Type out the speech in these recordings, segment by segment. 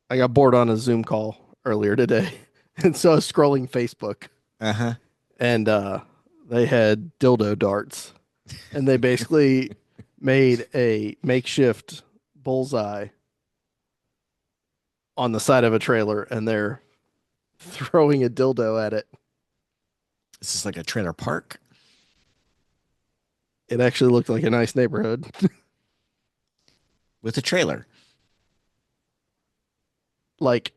I got bored on a Zoom call earlier today, and so I was scrolling Facebook, Uh-huh. and they had dildo darts, and they basically made a makeshift bullseye on the side of a trailer, and they're throwing a dildo at it. This is like a trailer park It actually looked like a nice neighborhood, with a trailer. like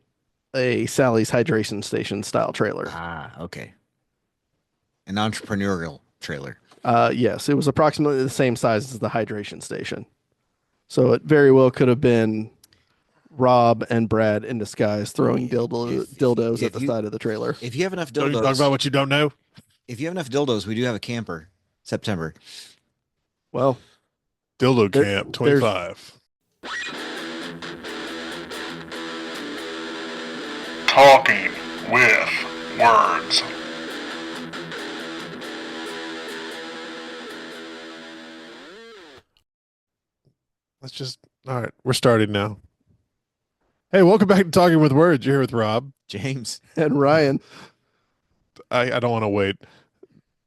a Sally's hydration station style trailer. Ah, okay. An entrepreneurial trailer. Yes, it was approximately the same size as the hydration station, so it very well could have been Rob and Brad in disguise throwing dildos at If the you side of the trailer. if you have enough Don't you talk about dildos, what you don't know? if you have enough dildos, we do have a camper. September. Well, Dildo there, Camp there's 25. Talking with words. Let's just, all right, we're starting now. Hey, welcome back to Talking with Words. You're here with Rob. James. and Ryan. I don't want to wait.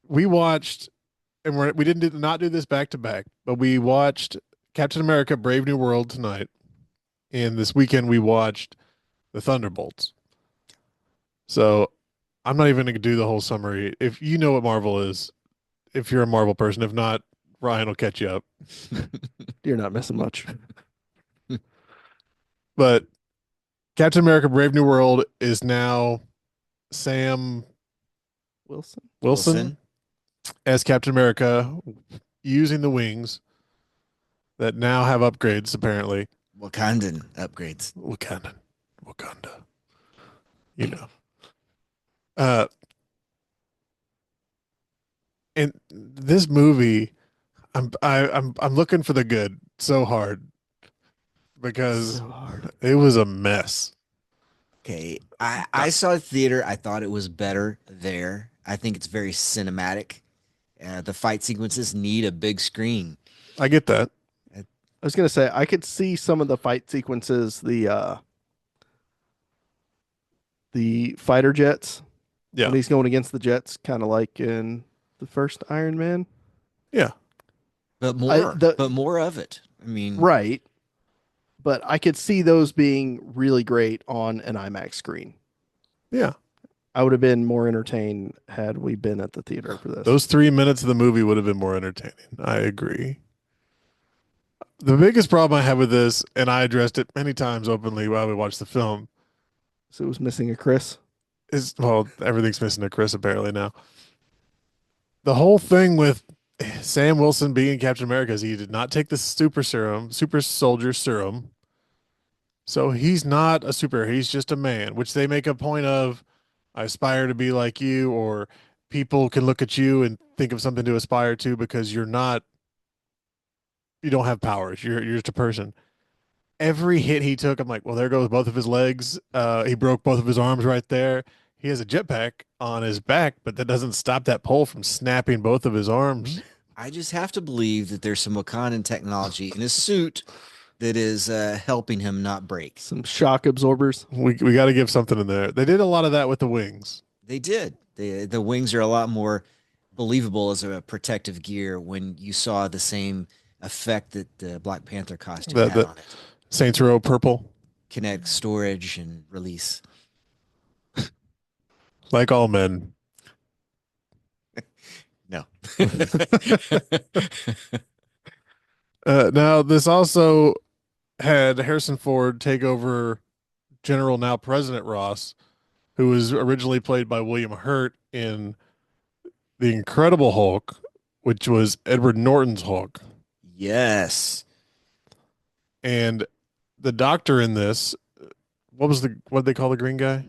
We watched, and we didn't not do this back to back, but we watched Captain America Brave New World tonight. And this weekend we watched the Thunderbolts. So I'm not even going to do the whole summary. If you know what Marvel is, if you're a Marvel person, if not, Ryan will catch you up. You're not missing much. But Captain America Brave New World is now Sam Wilson. Wilson as Captain America using the wings that now have upgrades, apparently. Wakandan upgrades. Wakanda. You know. Uh, and this movie, I'm looking for the good so hard because So hard. it was a mess. Okay. I saw it theater. I thought it was better there. I think it's very cinematic. The fight sequences need a big screen. I get that. I was gonna say I could see some of the fight sequences, the fighter jets Yeah. when he's going against the jets, kind of like in the first Iron Man. Yeah. But I more, the but more of it. I mean, Right, but I could see those being really great on an IMAX screen. Yeah. I would have been more entertained had we been at the theater for this. Those 3 minutes of the movie would have been more entertaining. I agree. The biggest problem I have with this, and I addressed it many times openly while we watched the film, So it was missing a Chris. is well, everything's missing a Chris apparently now. The whole thing with Sam Wilson being Captain America is he did not take the super soldier serum. So he's not a superhero. He's just a man, which they make a point of. I aspire to be like you, or people can look at you and think of something to aspire to because you don't have powers. You're just a person. Every hit he took, I'm like, well, there goes both of his legs. He broke both of his arms right there. He has a jetpack on his back, but that doesn't stop that pole from snapping both of his arms. I just have to believe that there's some Wakandan technology in his suit that is helping him not break. Some shock absorbers. We got to give something in there. They did a lot of that with the wings. They did. The wings are a lot more believable as a protective gear when you saw the same effect that the Black Panther costume The, had the on it. Saints Row purple, Kinetic storage and release. like all men. No. Now, this also had Harrison Ford take over General now President Ross, who was originally played by William Hurt in The Incredible Hulk, which was Edward Norton's Hulk. Yes. And the doctor in this, what did they call the green guy?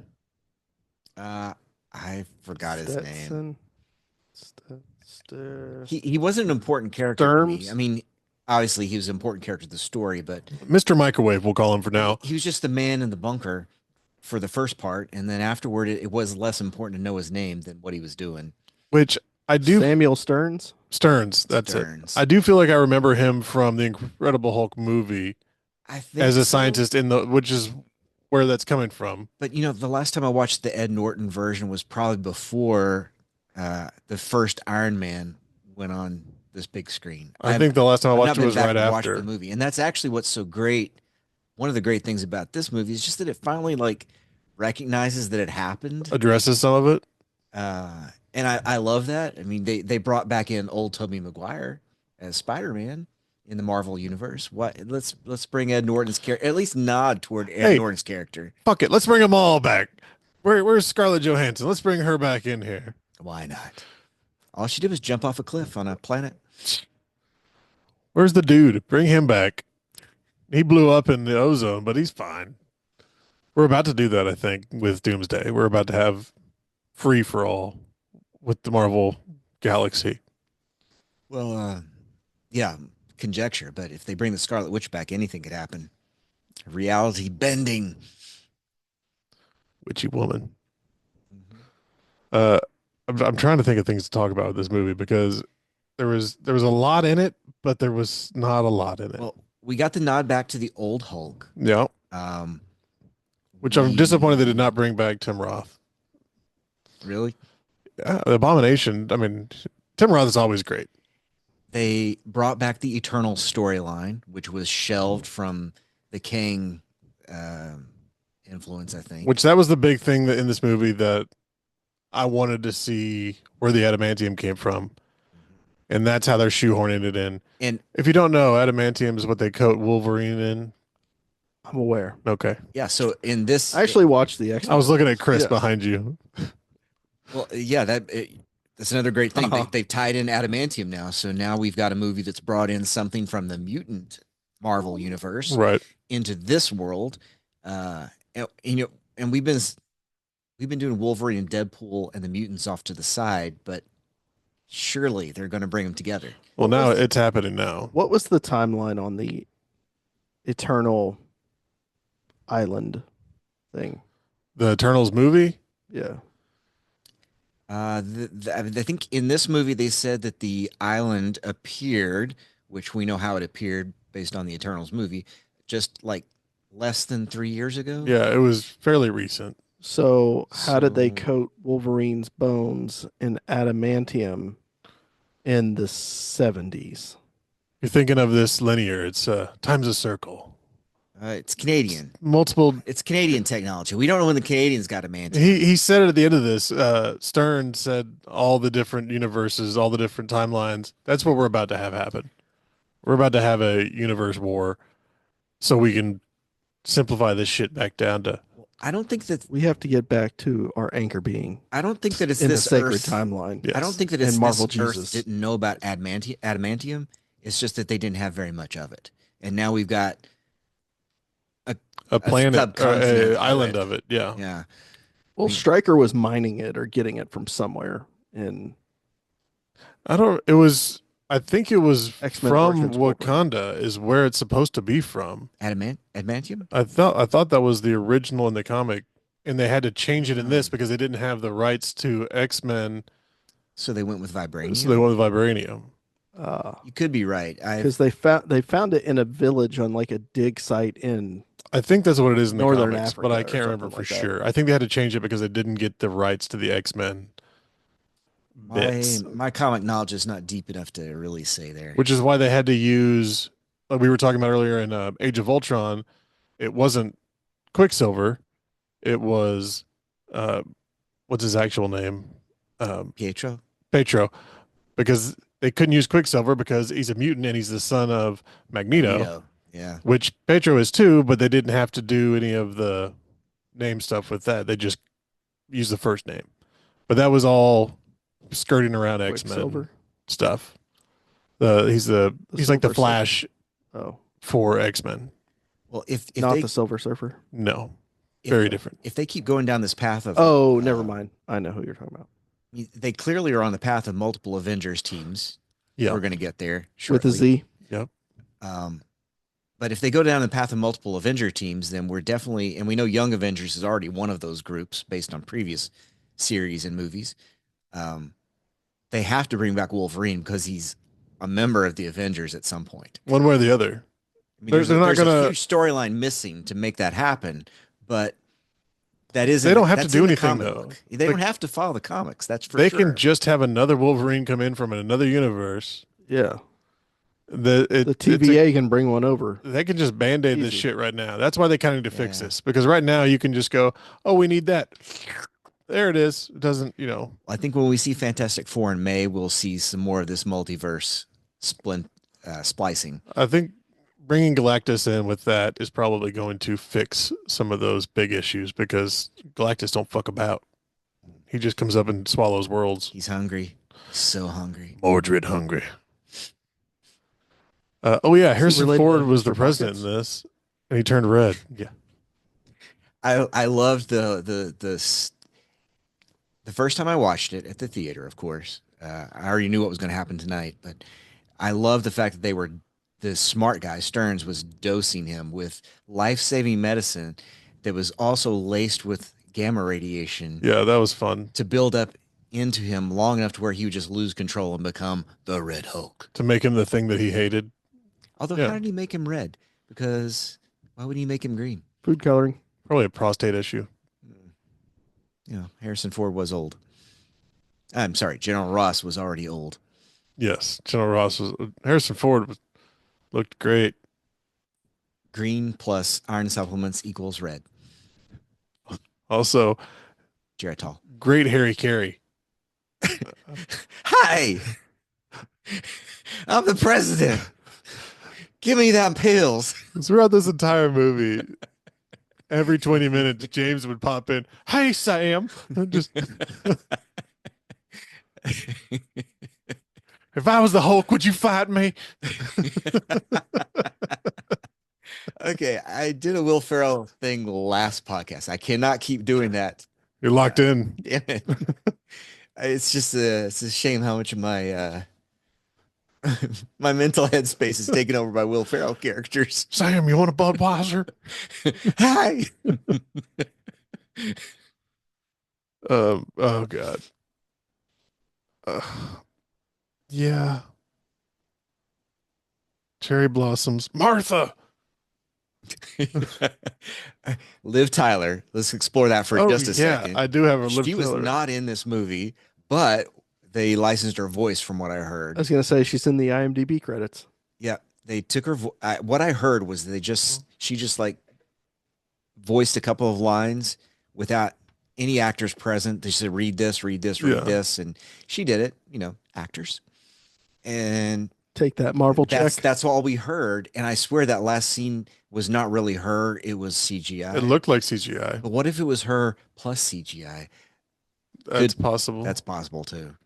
I forgot his name. Stetson. He wasn't an important character to me. Sturms? I mean, obviously he was an important character to the story, but Mr. Microwave, we'll call him for now. he was just the man in the bunker for the first part, and then afterward it was less important to know his name than what he was doing. Which I do Samuel Stearns. Stearns, that's Stearns. it. I do feel like I remember him from the Incredible Hulk movie I think as a so. scientist in the which is where that's coming from. But the last time I watched the Ed Norton version was probably before the first Iron Man went on this big screen. I think the last time I I've watched not it been was back right and watched after. the movie, and that's actually what's so great. One of the great things about this movie is just that it finally like recognizes that it happened, Addresses some of it. and I love that. I mean, they brought back in old Tobey Maguire as Spider-Man in the Marvel universe. What? Let's bring Ed Norton's character, at least nod toward Ed Hey. Norton's character. Fuck it. Let's bring them all back. Where's Scarlett Johansson? Let's bring her back in here. Why not? All she did was jump off a cliff on a planet. Where's the dude? Bring him back. He blew up in the ozone, but he's fine. We're about to do that, I think, with Doomsday. We're about to have free for all with the Marvel Galaxy. Well, yeah, conjecture, but if they bring the Scarlet Witch back, anything could happen. Reality bending. Witchy woman. I'm trying to think of things to talk about with this movie because there was a lot in it, but there was not a lot in it. Well, we got the nod back to the old Hulk. Yeah, which I'm disappointed they did not bring back Tim Roth. Really? The Abomination. I mean, Tim Roth is always great. They brought back the Eternal storyline, which was shelved from the Kang influence, I think. Which that was the big thing that in this movie that I wanted to see where the adamantium came from. And that's how they're shoehorning it in. And if you don't know, adamantium is what they coat Wolverine in. I'm aware. Okay. yeah, so in this, I actually watched the X. I was looking at Chris Yeah. behind you. well, yeah, that's another great thing. They've tied in adamantium now, so now we've got a movie that's brought in something from the mutant Marvel universe Right. into this world. And we've been doing Wolverine and Deadpool and the mutants off to the side, but surely they're going to bring them together. Well, now it's happening now. What was the timeline on the Eternal Island thing? The Eternals movie? Yeah. I think in this movie they said that the island appeared, which we know how it appeared based on the Eternals movie, just like less than 3 years ago. Yeah, it was fairly recent. So how did they So- coat Wolverine's bones in adamantium in the 70s? You're thinking of this linear. It's times a circle. It's Canadian. Multiple. It's Canadian technology. We don't know when the Canadians got adamantium. He said it at the end of this. Stern said all the different universes, all the different timelines. That's what we're about to have happen. We're about to have a universe war, so we can simplify this shit back down to. I don't think that We have to get back to our anchor being it's in the this sacred Earth. timeline. Yes. I don't think that it's And Marvel this Earth Jesus. didn't know about adamantium. It's just that they didn't have very much of it, and now we've got A planet, subcontinent a of island it. of it. Yeah. yeah. Well, Stryker was mining it or getting it from somewhere in I think it was X-Men from Origins Wolverine. Wakanda is where it's supposed to be from. Adamantium. I thought that was the original in the comic, and they had to change it in this because they didn't have the rights to X-Men, So they went with vibranium. so they went with vibranium. You could be right. because they found it in a village on like a dig site in I think that's what it is in the Northern comics, but Africa I or can't remember something for like that. sure. I think they had to change it because they didn't get the rights to the X-Men bits, my comic knowledge is not deep enough to really say there. which is why they had to use, like we were talking about earlier in Age of Ultron, it wasn't Quicksilver, it was what's his actual name? Pietro. Petro, because they couldn't use Quicksilver because he's a mutant and he's the son of Magneto, Yeah. which Petro is too, but they didn't have to do any of the name stuff with that. They just used the first name. But that was all skirting around X-Men Quicksilver. stuff. He's like the Silver Flash Oh, for X-Men. Well, if not they the Silver Surfer. No, if- very different. if they keep going down this path of Oh, never mind. I know who you're talking about. they clearly are on the path of multiple Avengers teams. Yeah. We're going to get there shortly. With a Z. But if they go down the path of multiple Avenger teams, then we're definitely, and we know Young Avengers is already one of those groups based on previous series and movies. They have to bring back Wolverine because he's a member of the Avengers at some point. One way or the other. I mean, They're not there's a gonna- huge storyline missing to make that happen, but that isn't. They don't have to that's do in the anything, comic though. book. They Like, don't have to follow the comics. That's for they sure. can just have another Wolverine come in from another universe. Yeah. The The TVA can bring one over. They can just band-aid this Easy. shit right now. That's why they kind of need to fix Yeah. this, because right now you can just go, oh, we need that. There it is. It doesn't, I think when we see Fantastic Four in May, we'll see some more of this multiverse splicing. I think bringing Galactus in with that is probably going to fix some of those big issues, because Galactus don't fuck about. He just comes up and swallows worlds. He's hungry. So hungry. Mordred hungry. Oh yeah, Harrison related Ford to was the Mr. president in Buckets? this, and he turned red. Yeah. I loved the first time I watched it at the theater. Of course, I already knew what was going to happen tonight, but I love the fact that the smart guy Stearns was dosing him with life-saving medicine that was also laced with gamma radiation Yeah, that was fun. to build up into him long enough to where he would just lose control and become the Red Hulk. To make him the thing that he hated. Although, Yeah. how did he make him red? Because why would he make him green? Food coloring. Probably a prostate issue. Harrison Ford was old. I'm sorry, General Ross was already old. Yes, General Ross was. Harrison Ford looked great. Green plus iron supplements equals red. Also, Geritol. great Harry Carey. Hi, I'm the president. Give me them pills. Throughout this entire movie, every 20 minutes, James would pop in. Hey, Sam. Just if I was the Hulk, would you fight me? Okay, I did a Will Ferrell thing last podcast. I cannot keep doing that. You're locked in. Damn it. It's a shame how much of my my mental headspace is taken over by Will Ferrell characters. Sam, you want a Budweiser? Hi. Oh God. Yeah. Cherry blossoms. Martha. Liv Tyler. Let's explore that for just a second. I do have a Liv She was Tyler. not in this movie, but they licensed her voice from what I I heard. was gonna say she's in the IMDb credits. Yeah, they took her. What I heard was she just like voiced a couple of lines without any actors present. They said, read this, read this, read Yeah. this. And she did it, actors. And Take that Marvel check. that's all we heard. And I swear that last scene was not really her. It was CGI. It looked like CGI. But what if it was her plus CGI? That's possible. That's possible too.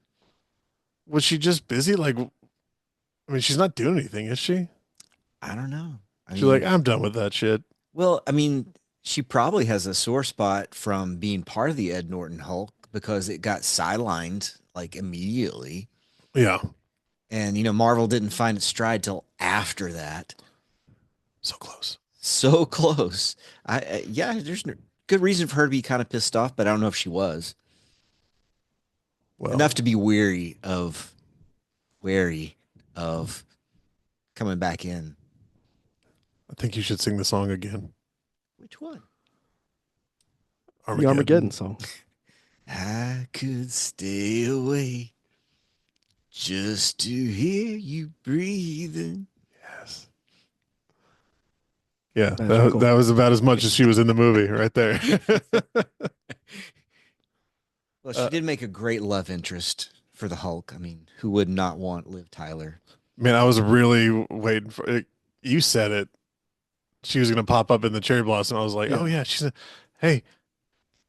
Was she just busy? Like, I mean, she's not doing anything, is she? I don't know. She's like, I'm done with that shit. Well, I mean, she probably has a sore spot from being part of the Ed Norton Hulk because it got sidelined like immediately. Yeah. And, Marvel didn't find its stride till after that. So close. So close. There's good reason for her to be kind of pissed off, but I don't know if she was. Well, Enough to be wary of coming back in. I think you should sing the song again. Which one? The Armageddon song. I could stay away just to hear you breathing. Yes. Yeah, Magical. that was about as much as she was in the movie right there. Well, she did make a great love interest for the Hulk. I mean, who would not want Liv Tyler? Man, I was really waiting for it. You said it. She was going to pop up in the cherry blossom. I was like, Yeah. oh, yeah. She's a, hey,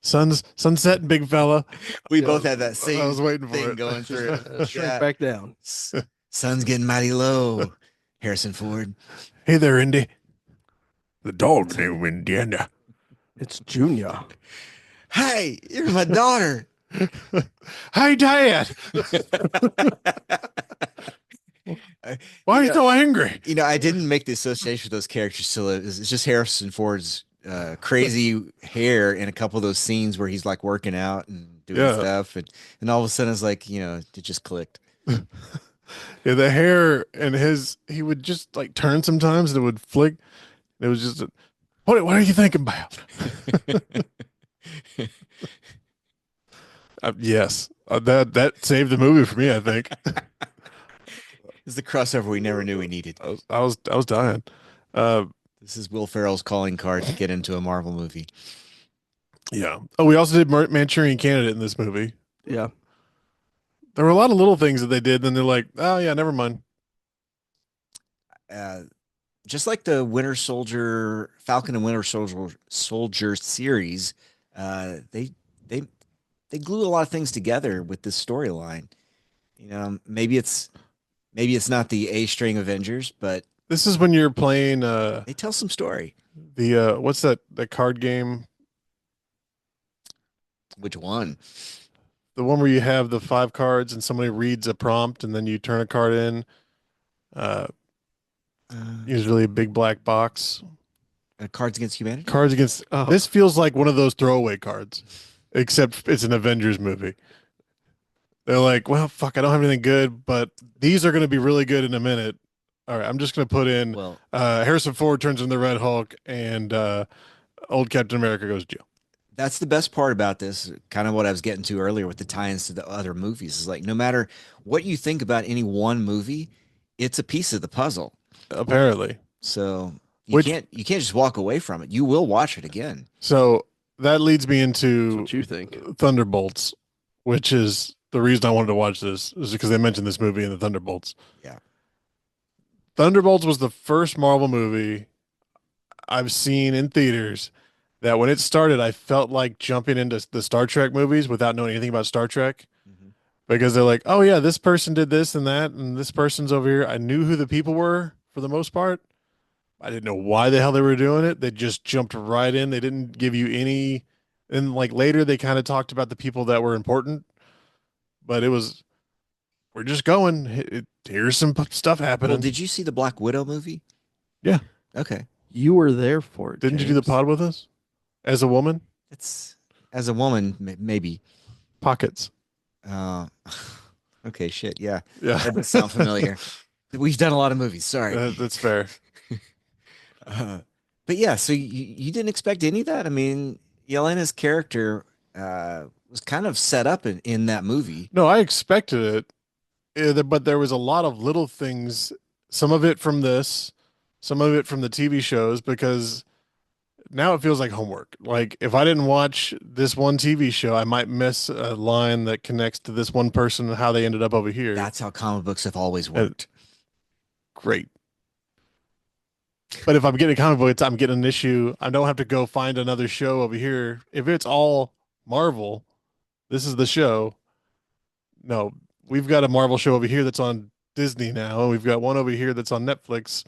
sunset, big fella. We Yeah, both had that same I was waiting for thing it. going through. Shrink Yeah. back down. Sun's getting mighty low. Harrison Ford. Hey there, Indy. The dog's name Indiana. It's Junior. Hey, you're my daughter. Hey, Dad. Why are you so angry? I didn't make the association with those characters till it's just Harrison Ford's crazy hair in a couple of those scenes where he's like working out and doing stuff, and all of a sudden it's like it just clicked. Yeah, the hair and he would just like turn sometimes and it would flick. It was just, what are you thinking about? Yes, that saved the movie for me. I think It's the crossover we never knew we needed. I was dying. Uh, This is Will Ferrell's calling card to get into a Marvel movie. yeah. Oh, we also did Manchurian Candidate in this movie. Yeah. There were a lot of little things that they did, then they're like, oh yeah, never mind. Uh, just like the Winter Soldier, Falcon and Winter Soldier series, they they they glue a lot of things together with this storyline. You know, maybe it's not the A string Avengers, but This is when you're playing they tell some story. the what's that card game? Which one? The one where you have the 5 cards and somebody reads a prompt and then you turn a card in. Uh, Usually a big black box. Cards Against Humanity. Cards Against. Oh. This feels like one of those throwaway cards, except it's an Avengers movie. They're like, well, fuck, I don't have anything good, but these are going to be really good in a minute. All right, I'm just going to put in Well, Harrison Ford turns into the Red Hulk and old Captain America goes to jail. that's the best part about this. Kind of what I was getting to earlier with the tie-ins to the other movies is like, no matter what you think about any one movie, it's a piece of the puzzle. Apparently. So you can't just walk away from it. You will watch it again. So that leads me That's into what you think. Thunderbolts, which is the reason I wanted to watch this, is because they mentioned this movie in the Thunderbolts. Yeah. Thunderbolts was the first Marvel movie I've seen in theaters that when it started, I felt like jumping into the Star Trek movies without knowing anything about Star Trek. Mhm. Because they're like, oh yeah, this person did this and that, and this person's over here. I knew who the people were for the most part. I didn't know why the hell they were doing it. They just jumped right in. They didn't give you any. And like later, they kind of talked about the people that were important, but it was, we're just going. Here's some stuff happening. Well, did you see the Black Widow movie? Yeah. Okay. You were there for it. Didn't you do the James. pod with us as a woman? It's as a woman, maybe. Pockets. Okay, shit. Yeah. Yeah. That does sound familiar. We've done a lot of movies. Sorry. That's fair. But yeah, so you didn't expect any of that? I mean, Yelena's character was kind of set up in that movie. No, I expected it, but there was a lot of little things. Some of it from this, some of it from the TV shows, because now it feels like homework. Like if I didn't watch this one TV show, I might miss a line that connects to this one person and how they ended up over here. That's how comic books have always worked. Great. But if I'm getting a comic book, I'm getting an issue. I don't have to go find another show over here. If it's all Marvel, this is the show. No, we've got a Marvel show over here that's on Disney now, and we've got one over here that's on Netflix.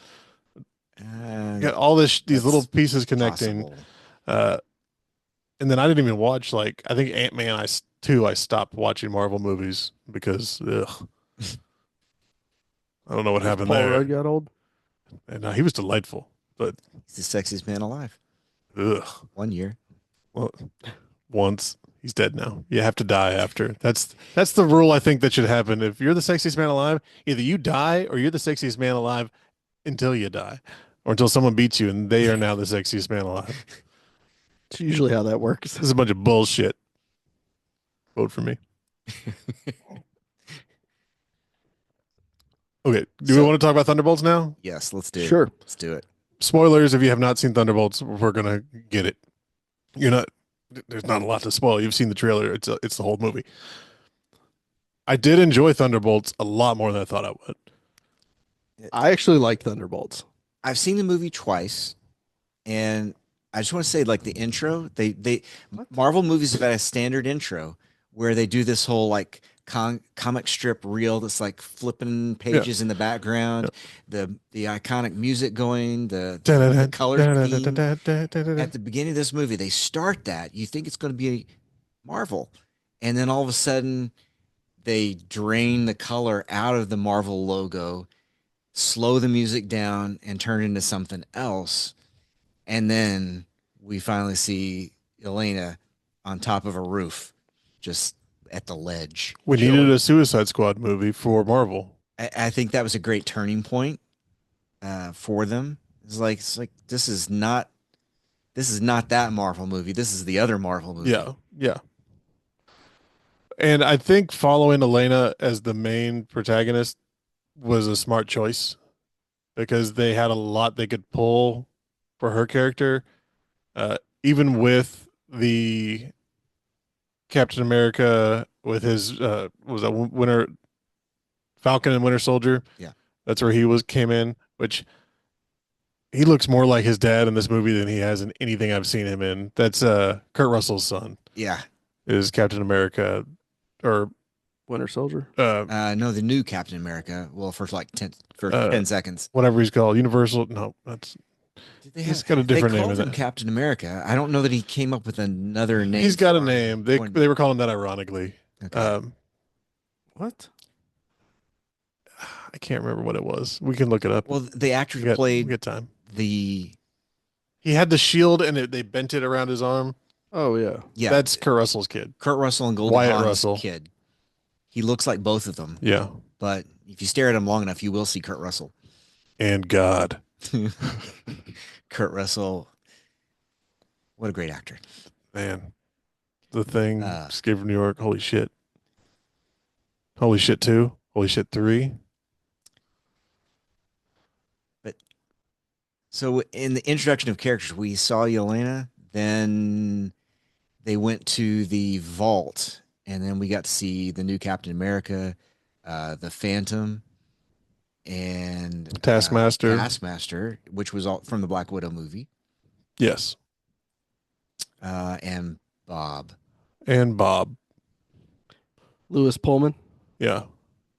We got all these little pieces connecting. Possible. And then I didn't even watch, like, I think Ant-Man 2, I stopped watching Marvel movies because ugh. I don't know what happened Paul there. Rudd got old. And he was delightful, but He's the sexiest man alive. ugh. 1 year. Well, once he's dead now. You have to die after. That's the rule I think that should happen. If you're the sexiest man alive, either you die or you're the sexiest man alive until you die, or until someone beats you and they are now the sexiest man alive. It's usually how that works. This is a bunch of bullshit. Vote for me. Okay. Do we want to talk about Thunderbolts now? Yes, let's do it. Sure. Let's do it. Spoilers, if you have not seen Thunderbolts, we're gonna get it. There's not a lot to spoil. You've seen the trailer. It's the whole movie. I did enjoy Thunderbolts a lot more than I thought I would. I actually like Thunderbolts. I've seen the movie twice, and I just want to say, like the intro, they Marvel movies have had a standard intro where they do this whole like comic strip reel that's like flipping pages in the background, the iconic music going, the color scheme. At the beginning of this movie, they start that. You think it's going to be Marvel, and then all of a sudden, they drain the color out of the Marvel logo, slow the music down, and turn it into something else. And then we finally see Elena on top of a roof, just at the ledge. We needed a Suicide Squad movie for Marvel. I think that was a great turning point for them. It's like this is not this is not that Marvel movie. This is the other Marvel movie. Yeah, yeah. And I think following Elena as the main protagonist was a smart choice because they had a lot they could pull for her character, even with the Captain America with his was that Winter Falcon and Winter Soldier. Yeah. That's where he came in, which he looks more like his dad in this movie than he has in anything I've seen him in. That's Kurt Russell's son Yeah. is Captain America or Winter Soldier. No, the new Captain America. Well, for like 10 seconds. Whatever he's called, Universal. No, that's he's got a different they name. called him Captain America. I don't know that he came up with another name. He's got a for name. him. They were calling that ironically. Okay. What? I can't remember what it was. We can look it up. Well, the actor we who played good time. the He had the shield and they bent it around his arm. Oh yeah. yeah, That's Kurt Russell's kid. Kurt Russell and Goldie Wyatt Hawn's Russell. kid. He looks like both of them, Yeah. but if you stare at him long enough, you will see Kurt Russell. And God. Kurt Russell, what a great actor. Man. The Thing, Uh, Escape from New York. Holy shit. Holy shit 2. Holy shit 3. So in the introduction of characters, we saw Yelena, then they went to the vault, and then we got to see the new Captain America, the Phantom, and Taskmaster. Taskmaster, which was all from the Black Widow movie, Yes. and Bob. And Bob. Lewis Pullman. Yeah.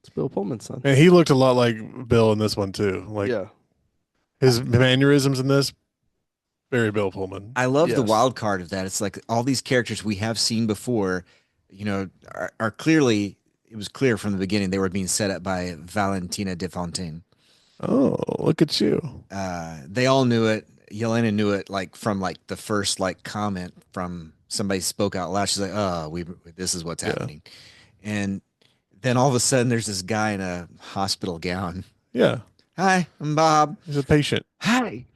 It's Bill Pullman's son. And he looked a lot like Bill in this one too. Like yeah. his mannerisms in this, very Bill Pullman. I love the Yes. wild card of that. It's like all these characters we have seen before, are clearly, it was clear from the beginning they were being set up by Valentina de Fontaine. Oh, look at you. They all knew it. Yelena knew it from the first comment from somebody spoke out loud. She's like, "Oh, this is what's happening," and then all of a sudden there's this guy in a hospital gown. Yeah. Hi, I'm Bob. He's a patient. Hi.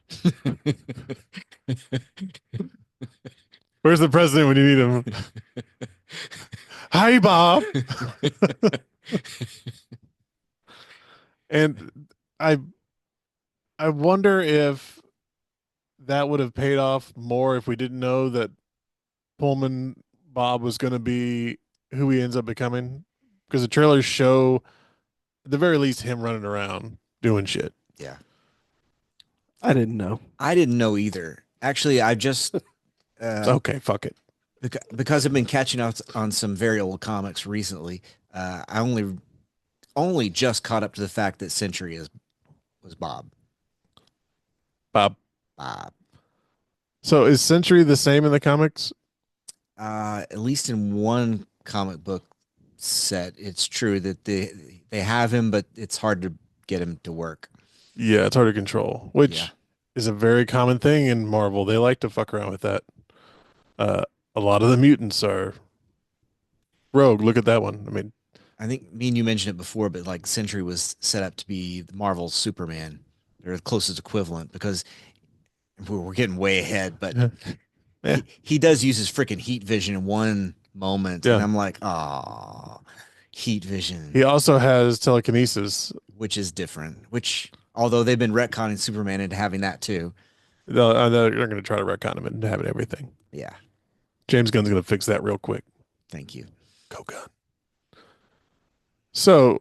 Where's the president when you need him? Hi, Bob. And I wonder if that would have paid off more if we didn't know that Pullman Bob was going to be who he ends up becoming. Because the trailers show, at the very least, him running around doing shit. Yeah. I didn't know. I didn't know either. Actually, I just Okay, fuck it. because I've been catching up on some very old comics recently. I only just caught up to the fact that Sentry was Bob. Bob. Bob. So is Sentry the same in the comics? At least in one comic book set, it's true that they have him, but it's hard to get him to work. Yeah, it's hard to control, which Yeah. is a very common thing in Marvel. They like to fuck around with that. A lot of the mutants are rogue. Look at that one. I mean, I think me and you mentioned it before, but like Sentry was set up to be the Marvel's Superman, or the closest equivalent, because we're getting way ahead, but Yeah. he does use his freaking heat vision in one moment, Yeah. and I'm like, oh, heat vision, he also has telekinesis. which is different. Which, although they've been retconning Superman into having that too, They're going to try to retcon him into having everything. yeah. James Gunn's going to fix that real quick. Thank you. Go Gunn. So,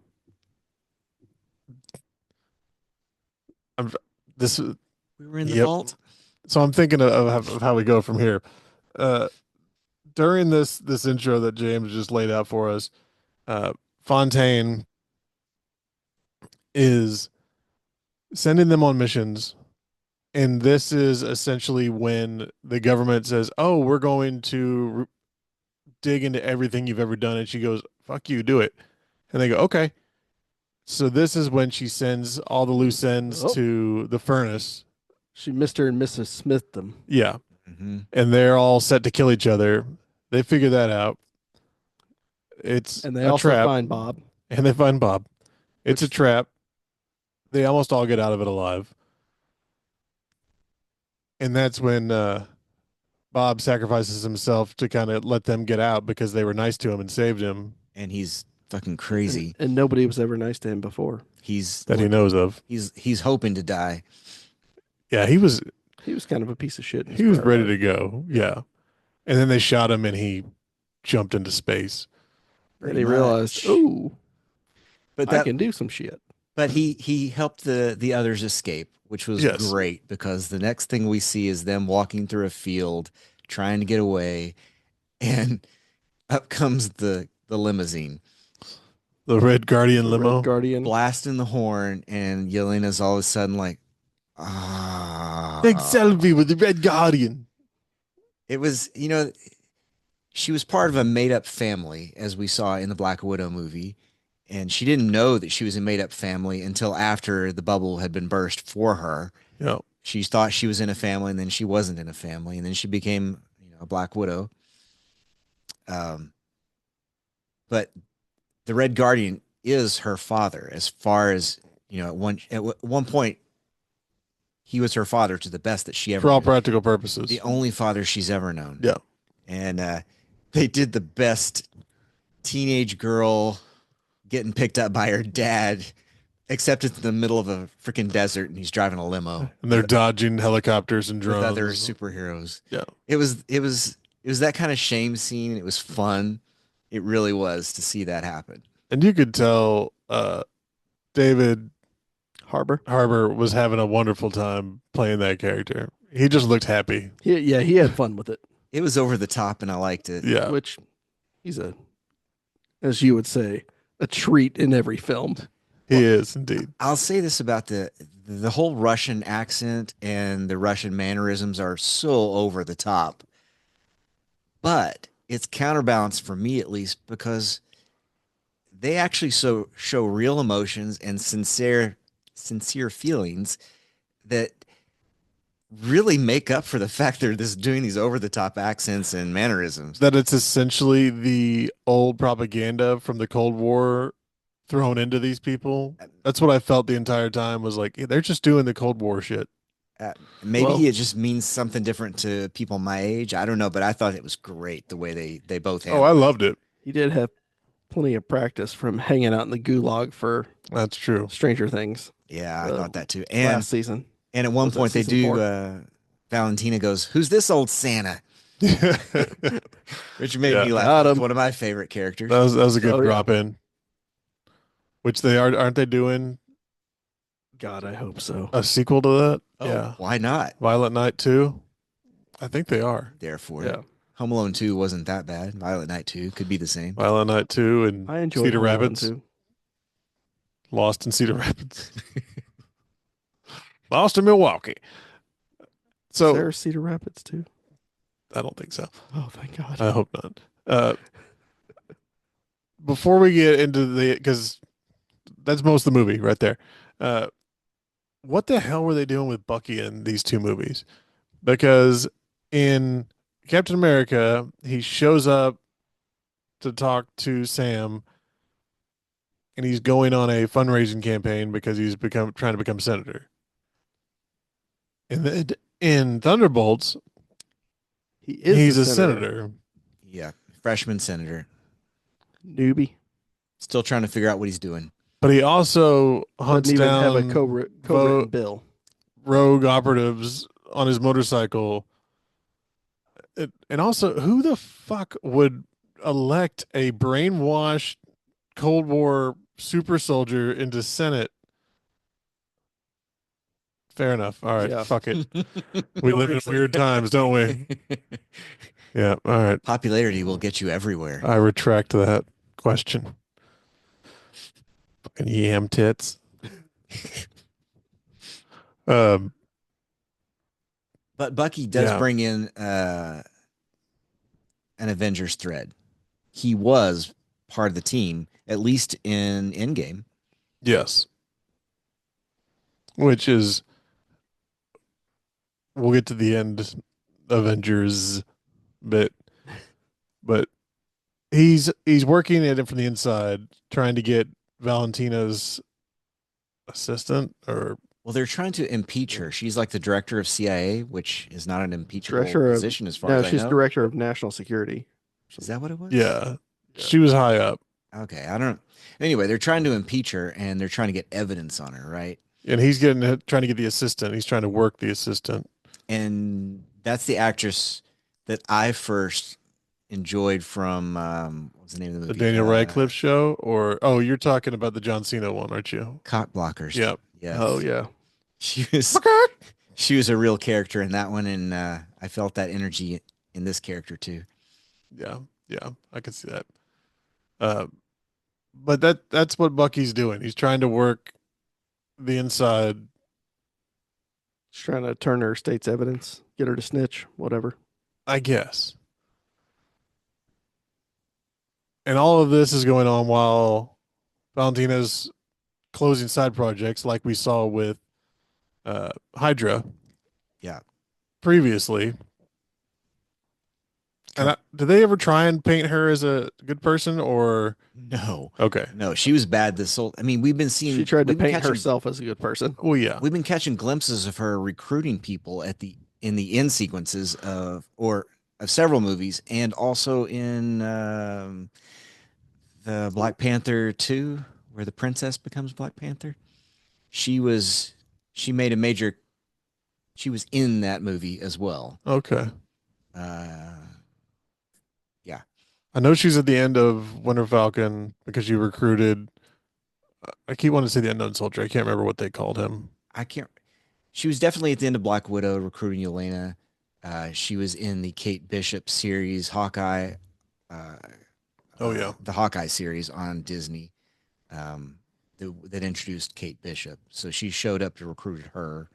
this. We were in the Yep. vault. So I'm thinking of how we go from here. During this intro that James just laid out for us, Fontaine is sending them on missions, and this is essentially when the government says, "Oh, we're going to dig into everything you've ever done," and she goes, "Fuck you, do it," and they go, "Okay." So this is when she sends all the loose ends Oh. to the furnace. She Mr. and Mrs. Smith them. Yeah. Mm-hmm. And they're all set to kill each other. They figure that out. It's And they a also trap. find Bob. And they find Bob. It's Which- a trap. They almost all get out of it alive. And that's when Bob sacrifices himself to kind of let them get out because they were nice to him and saved him And he's fucking crazy. And nobody was ever nice to him before. He's that he knows of. he's hoping to die. Yeah, he was kind of a piece of shit. in his he was prior ready life. to go. Yeah. And then they shot him and he jumped into space. And he realized, oh, but I can do some shit. But he helped the others escape, which was Yes. great because the next thing we see is them walking through a field trying to get away, and up comes the limousine, The Red Guardian The limo. Red Guardian. blasting the horn, and Yelena's all of a sudden like, ah. Big selfie with the Red Guardian. It was, she was part of a made up family, as we saw in the Black Widow movie. And she didn't know that she was a made up family until after the bubble had been burst for her. Yeah. She thought she was in a family, and then she wasn't in a family, and then she became, a Black Widow. But the Red Guardian is her father, as far as at one point, he was her father to the best that she ever For all knew. practical purposes. The only father she's ever known. Yeah. And they did the best teenage girl getting picked up by her dad, except it's in the middle of a freaking desert and he's driving a limo And they're dodging helicopters and drones. with other superheroes. Yeah. It was that kind of shame scene. It was fun. It really was to see that happen. And you could tell David Harbor. was having a wonderful time playing that character. He just looked happy. He had fun with it. It was over the top and I liked it. Yeah. Which he's as you would say, a treat in every film. He is indeed. I'll say this about the whole Russian accent and the Russian mannerisms are so over the top. But it's counterbalanced for me, at least, because they actually show real emotions and sincere feelings that really make up for the fact they're doing these over the top accents and mannerisms. That it's essentially the old propaganda from the Cold War thrown into these people. That's what I felt the entire time, was like, they're just doing the Cold War shit. Maybe it just means something different to people my age. I don't know, but I thought it was great the way they both handled I loved it. He did have plenty of practice from hanging out in the gulag for That's true. Stranger Things Yeah, I thought that too. And last season. And at one Was that point they season do, 4? Valentina goes, "Who's this old Santa?" Which made Yeah. me laugh. Got It's him. one of my favorite characters. That was a good Oh, yeah. drop in. Which they aren't they doing God, I hope so. a sequel to that? Oh, Yeah. why not? Violet Night 2? I think they are. Therefore, Yeah. Home Alone 2 wasn't that bad. Violet Night 2 could be the same. Violet Night 2 and I enjoyed Cedar Home Alone Rapids. too. Lost in Cedar Rapids. Lost in Milwaukee. Is So there Cedar Rapids too? I don't think so. Oh, thank God. I hope not. Before we get into because that's most of the movie right there. What the hell were they doing with Bucky in these two movies? Because in Captain America, he shows up to talk to Sam, and he's going on a fundraising campaign because he's trying to become senator. And then in Thunderbolts, he's a senator. Yeah, freshman senator. Newbie. Still trying to figure out what he's doing. But he also hunts Doesn't even have down a co-written bill. rogue operatives on his motorcycle. And also, who the fuck would elect a brainwashed Cold War super soldier into Senate? Fair enough. All right, Yeah. fuck it. We live in weird times, don't we? Yeah, all right. Popularity will get you everywhere. I retract that question. Fucking yam tits. But Bucky does Yeah. bring in an Avengers thread. He was part of the team, at least in Endgame. Yes. Which is, we'll get to the end Avengers bit, but he's working at it from the inside, trying to get Valentina's assistant or Well, they're trying to impeach her. She's like the director of CIA, which is not an impeachable Director of position as far no, as I she's know. director of national security. Is that what it was? Yeah. Yeah. She was high up. Okay, I don't. Anyway, they're trying to impeach her, and they're trying to get evidence on her, right? And trying to get the assistant. He's trying to work the assistant. And that's the actress that I first enjoyed from what's the name of the The movie? Daniel Radcliffe show, or you're talking about the John Cena one, aren't you? Cock Blockers. Yep. Yes. Oh yeah. She was a real character in that one, and I felt that energy in this character too. Yeah, yeah, I can see that. But that's what Bucky's doing. He's trying to work the inside. She's trying to turn her state's evidence, get her to snitch, whatever. I guess. And all of this is going on while Valentina's closing side projects, like we saw with Hydra. Yeah. Previously. And did they ever try and paint her as a good person, or No? Okay. No, she was bad this whole. I mean, we've been seeing. She tried to we've been paint catching- herself as a good person. Oh yeah. We've been catching glimpses of her recruiting people in the end sequences of several movies, and also in the Black Panther 2, where the princess becomes Black Panther. She made a major. She was in that movie as well. Okay. Yeah. I know she's at the end of Winter Falcon because she recruited. I keep wanting to say the Unknown Soldier. I can't remember what they called him. I can't. She was definitely at the end of Black Widow recruiting Yelena. She was in the Kate Bishop series, Hawkeye. The Hawkeye series on Disney that introduced Kate Bishop. So she showed up to recruit her.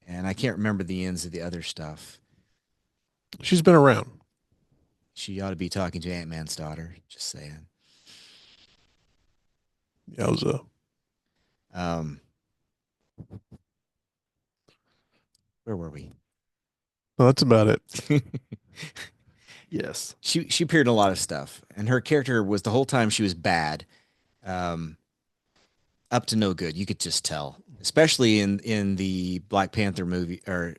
And I can't remember the ends of the other stuff. She's been around. She ought to be talking to Ant-Man's daughter. Just saying. Yowza. Where were we? Well, that's about it. Yes. She appeared in a lot of stuff, and her character was the whole time she was bad, up to no good. You could just tell, especially in the Black Panther movie or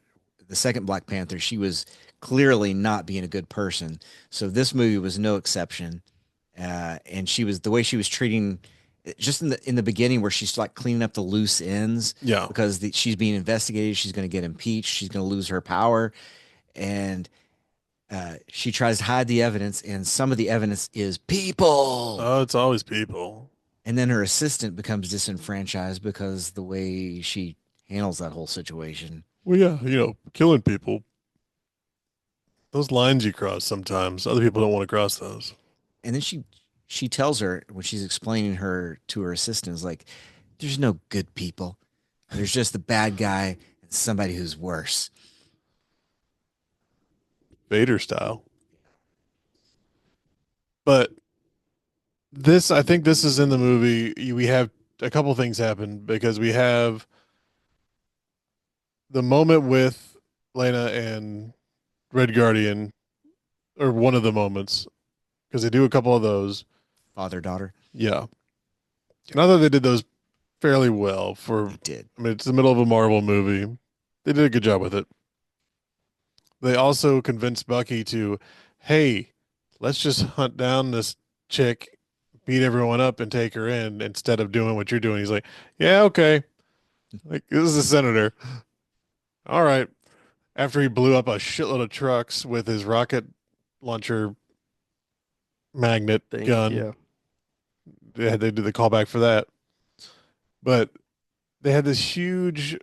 the second Black Panther. She was clearly not being a good person. So this movie was no exception. And the way she was treating, just in the beginning where she's like cleaning up the loose ends. Yeah. Because she's being investigated. She's going to get impeached. She's going to lose her power. And she tries to hide the evidence. And some of the evidence is people. Oh, it's always people. And then her assistant becomes disenfranchised because the way she handles that whole situation. Well, yeah, killing people. Those lines you cross sometimes, other people don't want to cross those. And then she tells her when she's explaining her to her assistants, like, there's no good people. There's just the bad guy and somebody who's worse. Vader style. But I think this is in the movie. We have a couple things happen because we have the moment with Lena and Red Guardian, or one of the moments, because they do a couple of those. Father-daughter. Yeah. And I thought they did those fairly well They did. I mean, it's the middle of a Marvel movie. They did a good job with it. They also convinced Bucky to, hey, let's just hunt down this chick, beat everyone up, and take her in instead of doing what you're doing. He's like, yeah, okay. Like, this is a senator. All right. After he blew up a shitload of trucks with his rocket launcher magnet gun. Yeah. They did the callback for that. But they had this huge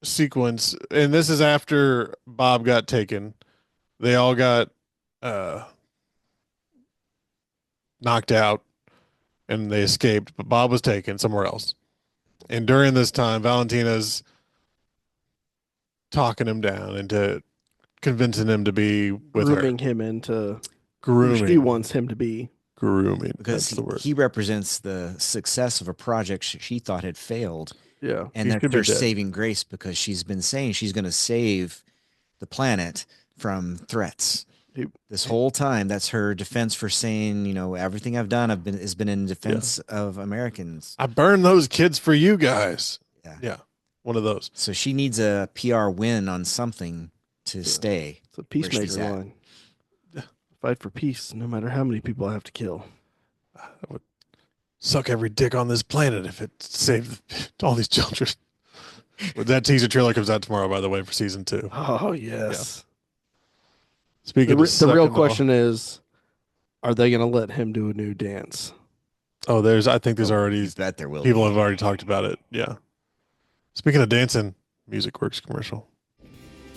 sequence, and this is after Bob got taken. They all got knocked out, and they escaped, but Bob was taken somewhere else. And during this time, Valentina's talking him down into convincing him to be with Grooming her. him into Grooming. who she wants him to be. Grooming. Because That's the word. he represents the success of a project she thought had failed. Yeah. And He that's should be her dead. saving grace because she's been saying she's going to save the planet from threats. This whole time, that's her defense for saying, everything I've done has been in defense of Americans. I burned those kids for you guys. Yeah. Yeah. One of those. So she needs a PR win on something to Yeah. stay. It's a where she's peacemaker at. line. Fight for peace, no matter how many people I have to kill. Suck every dick on this planet if it saved all these children. That teaser trailer comes out tomorrow, by the way, for season 2. Oh yes. Speaking of The real sucking question is, are they going to let him do a new dance? I think there's already You bet there will people be. have already talked about it. Yeah. Speaking of dancing, Music Works commercial.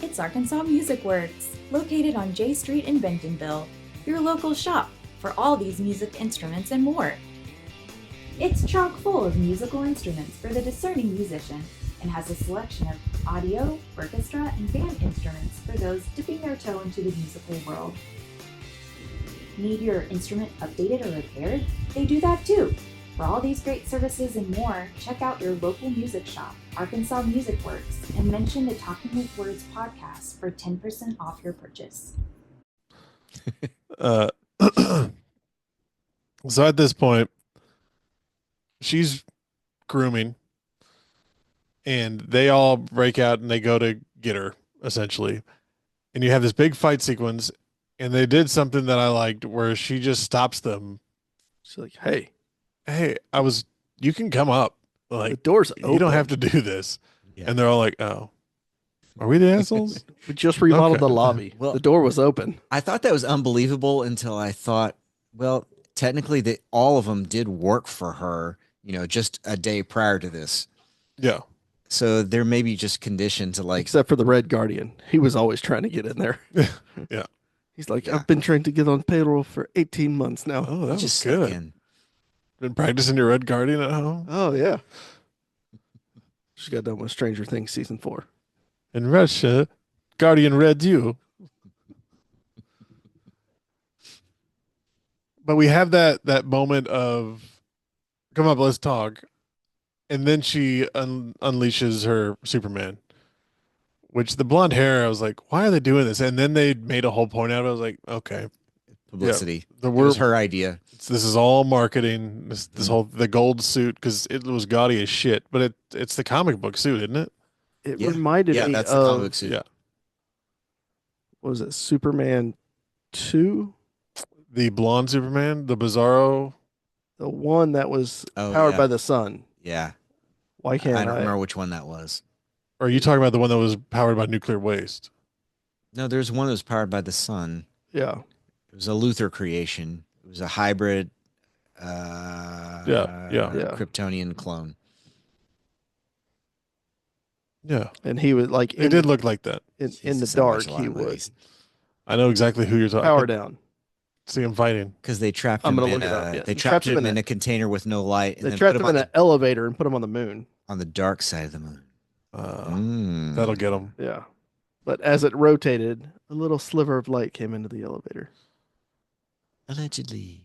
It's Arkansas Music Works, located on J Street in Bentonville, your local shop for all these music instruments and more. It's chock full of musical instruments for the discerning musician and has a selection of audio, orchestra, and band instruments for those dipping their toe into the musical world. Need your instrument updated or repaired? They do that too. For all these great services and more, check out your local music shop, Arkansas Music Works, and mention the Talking with Words podcast for 10% off your purchase. So at this point, she's grooming, and they all break out and they go to get her, essentially. And you have this big fight sequence, and they did something that I liked where she just stops them. She's like, "Hey, You can come up. the Like, door's open. you don't have to do this." Yeah. And they're all like, "Oh, are we the assholes?" We just remodeled Okay. the lobby. Well- the door was open. I thought that was unbelievable until I thought, well, technically that all of them did work for her, just a day prior to this. Yeah. So they're maybe just conditioned to like, Except for the Red Guardian. He was always trying to get in there. Yeah. He's like, Yeah. I've been trying to get on payroll for 18 months now. Oh, that was just stuck good. in. Been practicing your Red Guardian at home? Oh, yeah. She got done with Stranger Things season 4. In Russia, Guardian read you. But we have that moment of, come up, let's talk. And then she unleashes her Superman, which the blonde hair, I was like, why are they doing this? And then they made a whole point out of it. I was like, okay, Publicity. the It was word, her idea. this is all marketing. This whole, the gold suit, because it was gaudy as shit, but it's the comic book suit, isn't it? It Yeah. reminded Yeah, me that's the comic of, book suit. Yeah. what was it, Superman 2? The blonde Superman, the Bizarro. The one that was Oh, powered yeah. by the sun. Yeah. Why can't I don't remember which one that was. Or are you talking about the one that was powered by nuclear waste? No, there's one that was powered by the sun. Yeah. It was a Luther creation. It was a hybrid Yeah. Kryptonian clone. Yeah. And he would like It did look like that. in the Jesus, I watch dark, a lot he of would movies. I know exactly who you're talking power about. down. See him fighting. Because they trapped I'm him gonna in look it up, a, yeah. they They trapped him in a container with no light and They then trapped put him him in an elevator and put him on the moon. on the dark side of the moon. Mm. That'll get him. Yeah. But as it rotated, a little sliver of light came into the elevator. Allegedly.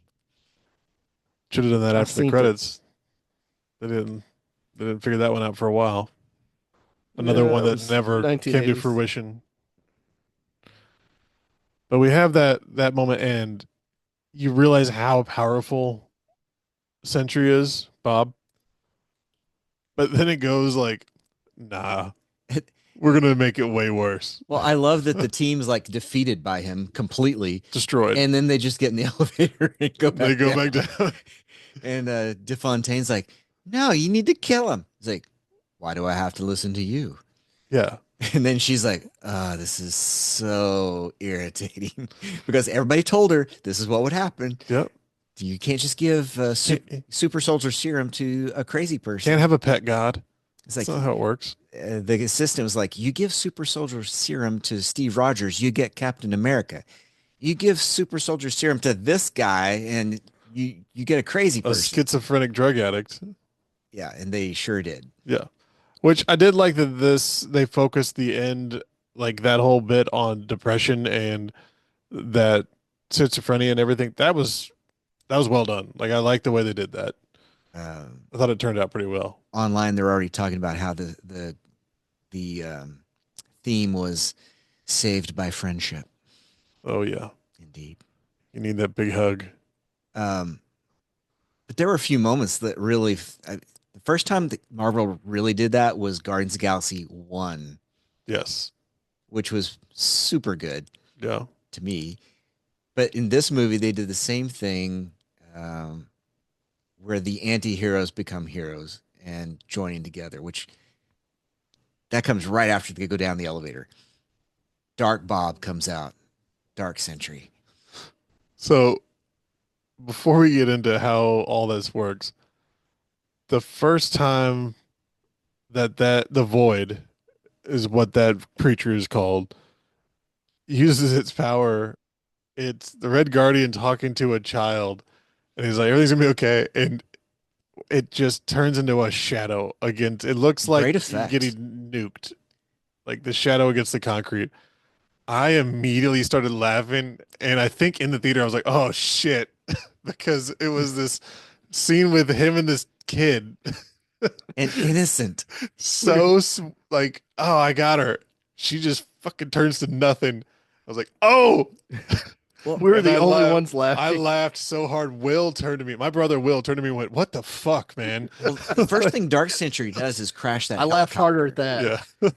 Should have done that I've after the seen it. credits. They didn't figure that one out for a while. Another Yeah, one it that was never came to 1980s. fruition. But we have that moment, and you realize how powerful Sentry is, Bob. But then it goes like, nah, we're gonna make it way worse. Well, I love that the team's like defeated by him completely, Destroyed. and then they just get in the elevator and go back. They go down. back down. And DeFontaine's like, "No, you need to kill him." He's like, "Why do I have to listen to you?" Yeah. And then she's like, this is so irritating because everybody told her this is what would happen. Yep. You can't just give super soldier serum to a crazy person. Can't have a pet god. It's like That's not how it works. the system is like, you give super soldier serum to Steve Rogers, you get Captain America. You give super soldier serum to this guy, and you get a crazy A person. schizophrenic drug addict. Yeah, and they sure did. Yeah. Which I did like that they focused the end, like that whole bit on depression and that schizophrenia and everything. That was well done. Like I like the way they did that. I thought it turned out pretty well. Online, they're already talking about how the theme was saved by friendship. Oh yeah. Indeed. You need that big hug. But there were a few moments that really The first time that Marvel really did that was Guardians of the Galaxy 1, Yes. which was super good Yeah. to me. But in this movie, they did the same thing, um, where the anti-heroes become heroes and joining together, which that comes right after they go down the elevator. Dark Bob comes out, Dark Sentry. So before we get into how all this works, the first time that the void is what that creature is called uses its power, it's the Red Guardian talking to a child, and he's like, everything's gonna be okay. And it just turns into a shadow against, it looks like Great he's effect. getting nuked, like the shadow against the concrete. I immediately started laughing, and I think in the theater I was like, "Oh shit," because it was this scene with him and this kid, And innocent. so like, "Oh, I got her." She just fucking turns to nothing. I was like, "Oh." Well, We were And the I only laughed. ones I laughing. laughed so hard. Will turned to me. My brother Will turned to me and went, "What the fuck, man?" well, the first thing Dark Sentry does is crash that I laughed helicopter. harder at that. Yeah.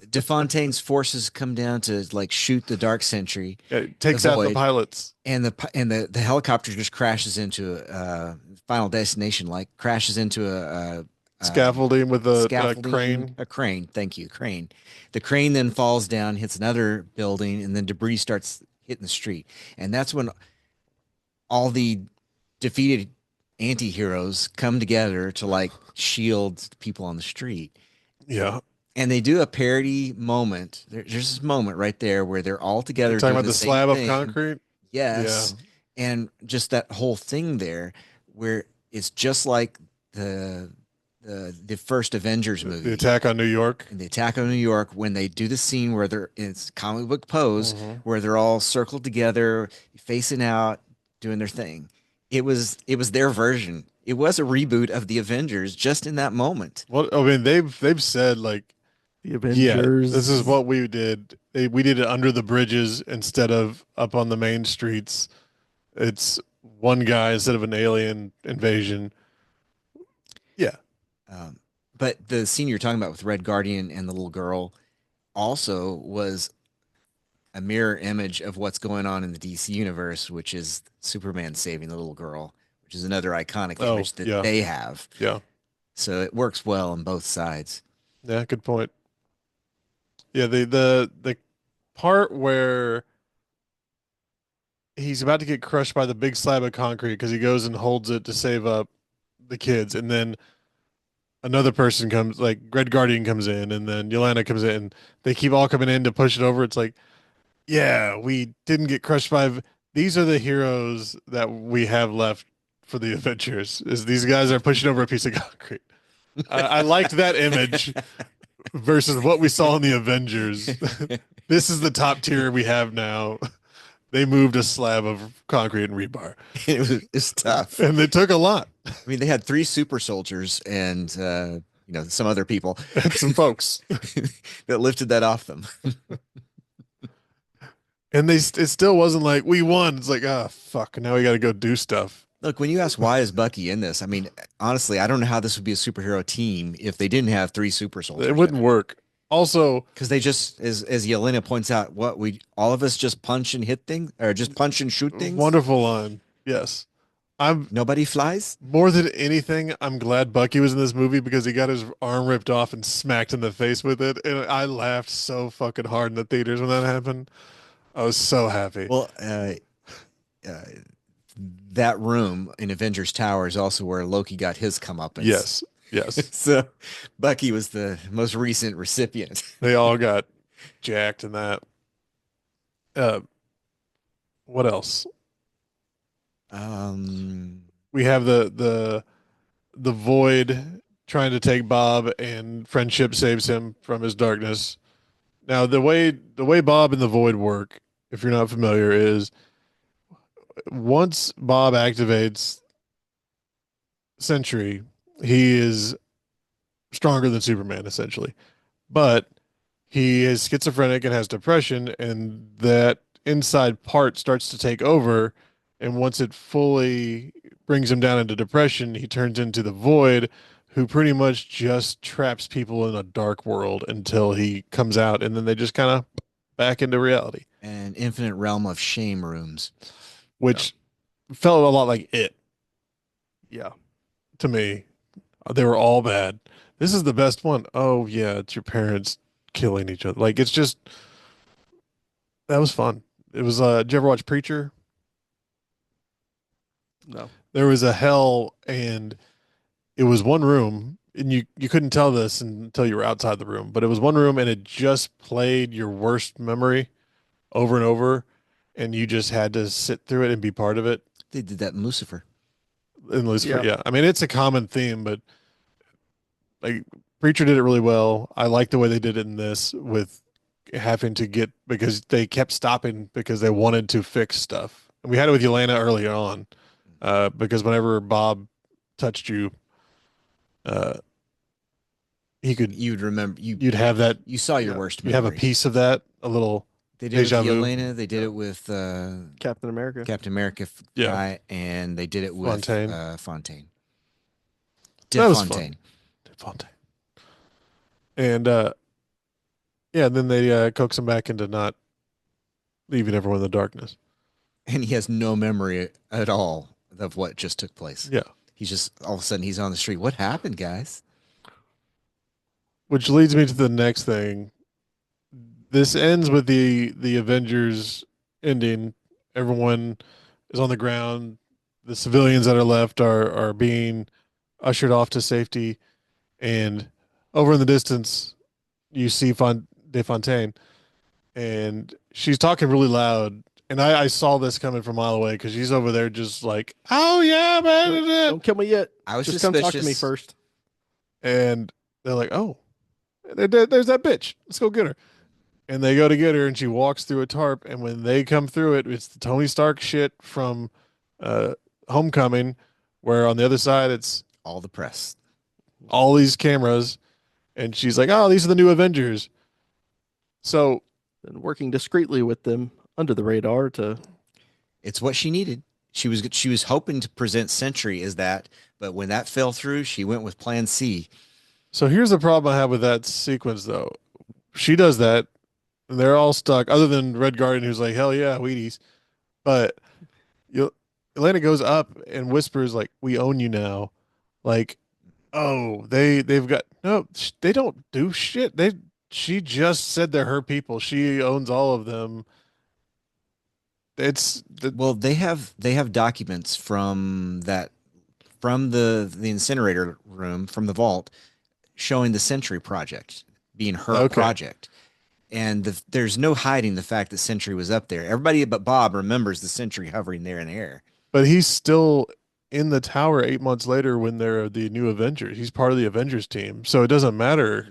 DeFontaine's forces come down to like shoot the Dark Sentry, It takes The out the Void. pilots. and the helicopter just crashes into Final Destination, like crashes into a Scaffolding with a scaffolding, crane. a crane. Thank you, crane. The crane then falls down, hits another building, and then debris starts hitting the street. And that's when all the defeated anti-heroes come together to like shield people on the street. Yeah. And they do a parody moment. There's this moment right there where they're all together You're talking doing about the same slab of thing. concrete. Yes. And just that whole thing there where it's just like the first Avengers movie. The attack on New York. And the Attack on New York, when they do the scene where they're it's comic book pose Mhm. where they're all circled together, facing out, doing their thing. It was their version. It was a reboot of the Avengers just in that moment. Well, I mean, they've said like, The yeah, Avengers. this is what we did. We did it under the bridges instead of up on the main streets. It's one guy instead of an alien invasion. Yeah. But the scene you're talking about with Red Guardian and the little girl also was a mirror image of what's going on in the DC universe, which is Superman saving the little girl, which is another iconic Oh, image that yeah. they have. Yeah. So it works well on both sides. Yeah. Good point. Yeah. The part where he's about to get crushed by the big slab of concrete because he goes and holds it to save up the kids, and then another person comes, like Red Guardian comes in, and then Yelena comes in, and they keep all coming in to push it over. It's like, yeah, we didn't get crushed by. These are the heroes that we have left for the Avengers. Is these guys are pushing over a piece of concrete. I liked that image versus what we saw in the Avengers. This is the top tier we have now. They moved a slab of concrete and rebar, It's tough. and it took a lot. I mean, they had 3 super soldiers and some other people And some folks, that lifted that off them. and it still wasn't like we won. It's like, ah, fuck. Now we got to go do stuff. Look, when you ask why is Bucky in this, I mean, honestly, I don't know how this would be a superhero team if they didn't have 3 super soldiers. It wouldn't work. Also, because they just, as Yelena points out, what we all of us just punch and hit things, or just punch and shoot things. wonderful line. Yes, I'm Nobody flies. more than anything. I'm glad Bucky was in this movie because he got his arm ripped off and smacked in the face with it, and I laughed so fucking hard in the theaters when that happened. I was so happy. Well, that room in Avengers Tower is also where Loki got his comeuppance. Yes, yes, So Bucky was the most recent recipient. they all got jacked in that. What else? We have the Void trying to take Bob, and Friendship saves him from his darkness. Now, the way Bob and the Void work, if you're not familiar, is once Bob activates Sentry, he is stronger than Superman, essentially. But he is schizophrenic and has depression, and that inside part starts to take over. And once it fully brings him down into depression, he turns into the Void, who pretty much just traps people in a dark world until he comes out, and then they just kind of back into reality, An infinite realm of shame rooms. which felt a lot like It Yeah. to me. They were all bad. This is the best one. Oh yeah, it's your parents killing each other. Like it's just that was fun. It was did you ever watch Preacher? No. There was a hell, and it was one room, and you couldn't tell this until you were outside the room, but it was one room and it just played your worst memory over and over, and you just had to sit through it and be part of it. They did that in Lucifer. In Lucifer, Yeah. yeah. I mean, it's a common theme, but like Preacher did it really well. I like the way they did it in this with having to get because they kept stopping because they wanted to fix stuff. And we had it with Yelena early on, because whenever Bob touched you, uh, he could You'd remember you'd have that you saw your Yeah. worst you have a memories. piece of that, a little They did it deja with vu. Elena. They did it with Captain America. Captain America Yeah. guy, and they did it with Fontaine. Fontaine. That was fun. Fontaine. Fontaine. And yeah, then they coax him back into not leaving everyone in the darkness. And he has no memory at all of what just took place. Yeah. He's just all of a sudden he's on the street. What happened, guys? Which leads me to the next thing. This ends with the Avengers ending. Everyone is on the ground. The civilians that are left are being ushered off to safety. And over in the distance, you see DeFontaine, and she's talking really loud. And I saw this coming from a mile away because she's over there just like, oh yeah, man. Don't kill me yet. I was Just come talk to me suspicious. first. And they're like, oh, there's that bitch. Let's go get her. And they go to get her, and she walks through a tarp. And when they come through it, it's the Tony Stark shit from Homecoming, where on the other side, it's All the press. all these cameras. And she's like, oh, these are the new Avengers. So, And working discreetly with them under the radar to It's what she needed. She was hoping to present Sentry as that, but when that fell through, she went with Plan C. so here's the problem I have with that sequence, though. She does that, and they're all stuck, other than Red Guardian, who's like, hell yeah, Wheaties. But Elena goes up and whispers, like, we own you now. Like, oh, they've got no, they don't do shit. She just said they're her people. She owns all of them. It's Well, they have documents from the incinerator room from the vault showing the Sentry project being her Okay. project. And there's no hiding the fact that Sentry was up there. Everybody but Bob remembers the Sentry hovering there in the air. but he's still in the tower 8 months later when they're the new Avengers. He's part of the Avengers team, so it doesn't matter.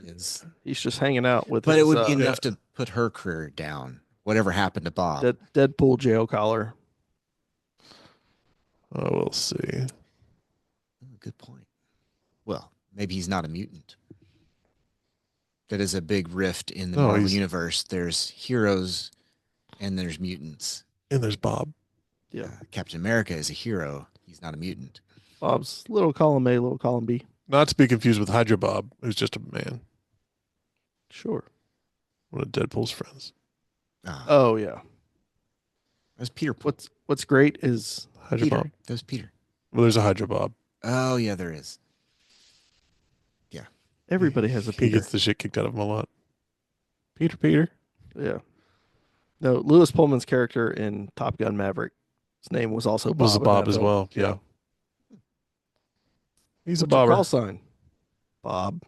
he's just hanging out with But his, it would be enough to put her career down, whatever happened to Bob. Deadpool jail collar. Oh, we'll see. Good point. Well, maybe he's not a mutant. That is a big rift in the No, Marvel he's- universe. There's heroes and there's mutants. And there's Bob. Yeah. Captain America is a hero. He's not a mutant. Bob's little column A, little column B. Not to be confused with Hydra Bob, who's just a man. Sure. One of Deadpool's friends. Oh yeah. That's Peter. Well, What's great is Hydra Peter. Bob. That was Peter. Well, there's a Hydra Bob. Oh yeah, there is. everybody has a He Peter. gets the shit kicked out of him a lot. Peter. Yeah. No, Lewis Pullman's character in Top Gun Maverick, his name was also Bob. Was a in Bob that as film. well. Yeah. He's a What's your bobber. call sign? Bob.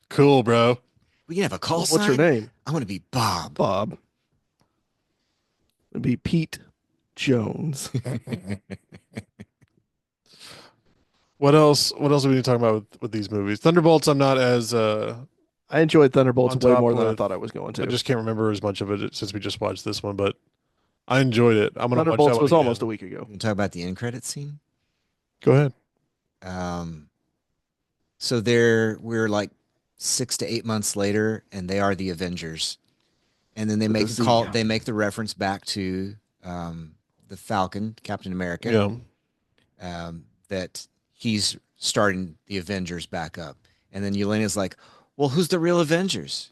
Cool, bro. We can have a call What's sign. your name? I want to be Bob. Bob. It'd be Pete Jones. What else are we going to talk about with these movies? Thunderbolts, I'm not as I enjoyed Thunderbolts On way top more than I with- thought I was going to. I just can't remember as much of it since we just watched this one, but I enjoyed it. I'm going to watch that Thunderbolts one was again. almost a week ago. You talk about the end credit scene. Go ahead. So we're like 6 to 8 months later, and they are the Avengers, and then they With make the the Z. call. They make the reference back to the Falcon, Captain America. Yeah. That he's starting the Avengers back up. And then Yelena's like, well, who's the real Avengers?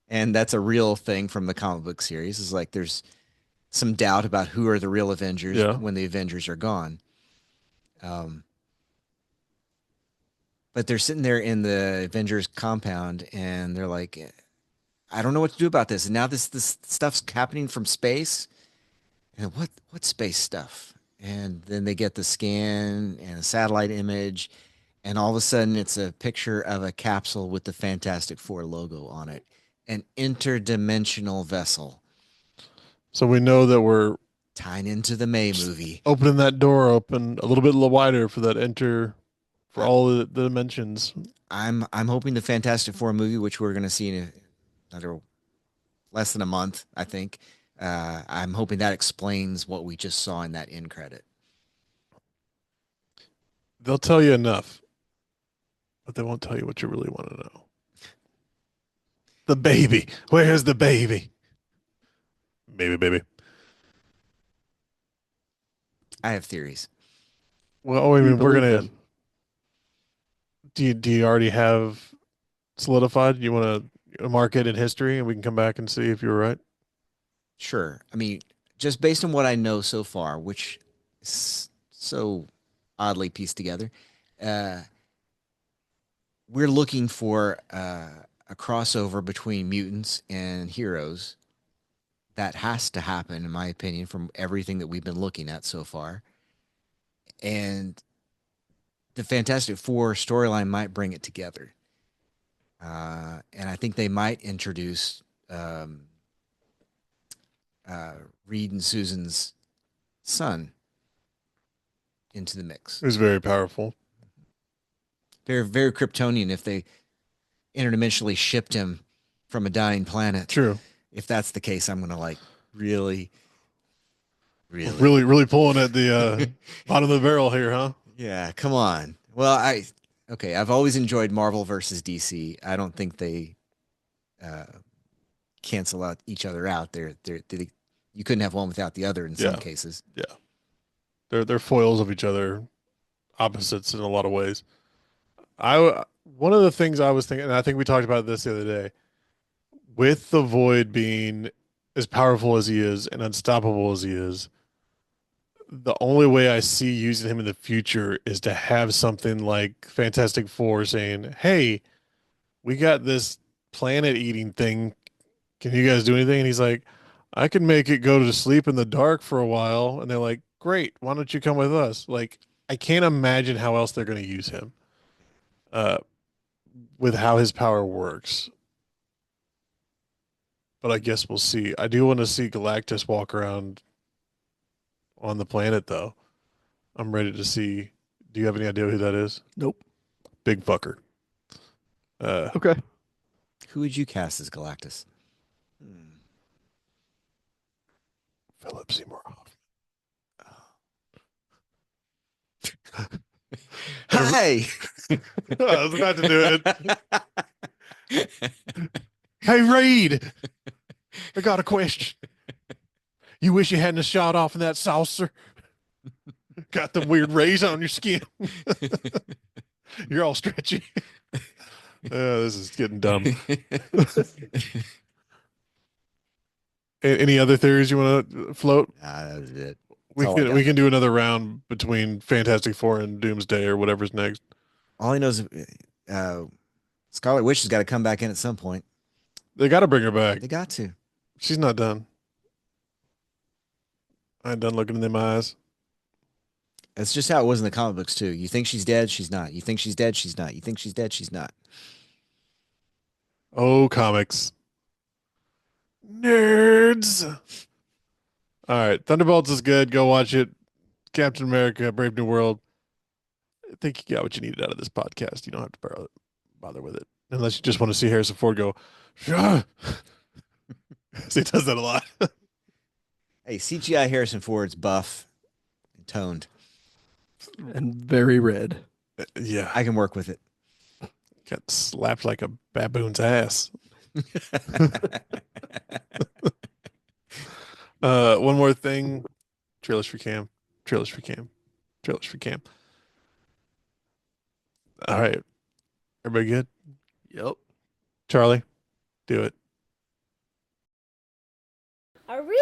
And that's a real thing from the comic book series. Is like there's some doubt about who are the real Avengers Yeah. when the Avengers are gone. But they're sitting there in the Avengers compound and they're like, I don't know what to do about this. And now this stuff's happening from space. And what space stuff? And then they get the scan and a satellite image, and all of a sudden it's a picture of a capsule with the Fantastic Four logo on it. An interdimensional vessel. So we know that we're Tying into the May movie. opening that door open a little bit wider for that for all the dimensions. I'm hoping the Fantastic Four movie, which we're going to see in another less than a month, I think. I'm hoping that explains what we just saw in that end credit. They'll tell you enough, but they won't tell you what you really want to know. The baby. Where's the baby? Baby. I have theories. Well, I mean, we're believe gonna. them. Do you already have solidified? You want to mark it in history, and we can come back and see if you were right. Sure. I mean, just based on what I know so far, which is so oddly pieced together, we're looking for a crossover between mutants and heroes. That has to happen, in my opinion, from everything that we've been looking at so far. And the Fantastic Four storyline might bring it together. And I think they might introduce Reed and Susan's son into the mix. It was very powerful. Very, very Kryptonian if they interdimensionally shipped him from a dying planet. True. If that's the case, I'm going to like really Really pulling at the bottom of the barrel here, huh? Yeah, come on. Well, I've always enjoyed Marvel versus DC. I don't think they cancel out each other out. You couldn't have one without the other in some cases. Yeah. They're foils of each other, opposites in a lot of ways. One of the things I was thinking, and I think we talked about this the other day, with the Void being as powerful as he is and unstoppable as he is, the only way I see using him in the future is to have something like Fantastic Four saying, hey, we got this planet eating thing. Can you guys do anything? And he's like, I can make it go to sleep in the dark for a while. And they're like, great. Why don't you come with us? Like, I can't imagine how else they're going to use him with how his power works. But I guess we'll see. I do want to see Galactus walk around on the planet, though. I'm ready to see. Do you have any idea who that is? Nope. Big fucker. Okay. Who would you cast as Galactus? Philip Seymour Hoffman. Hi. I was about to do it. Hey, Reed. I got a question. You wish you hadn't have shot off in that saucer? Got the weird rays on your skin. You're all stretchy. This is getting dumb. Any other theories you want to float? Nah, that was it. We can do another round between Fantastic Four and Doomsday or whatever's next. All he knows is Scarlet Witch has got to come back in at some point. They got to bring her back. They got to. She's not done. I ain't done looking in them eyes. That's just how it was in the comic books too. You think she's dead, she's not. You think she's dead, she's not. You think she's dead, she's not. Oh, comics. Nerds. All right. Thunderbolts is good. Go watch it. Captain America, Brave New World. I think you got what you needed out of this podcast. You don't have to bother with it. Unless you just want to see Harrison Ford go, "Shah." He does that a lot. Hey, CGI Harrison Ford's buff and toned. And very red. Yeah. I can work with it. Got slapped like a baboon's ass. One more thing. Trailers for Cam. All right. Everybody good? Yep. Charlie, do it. Are we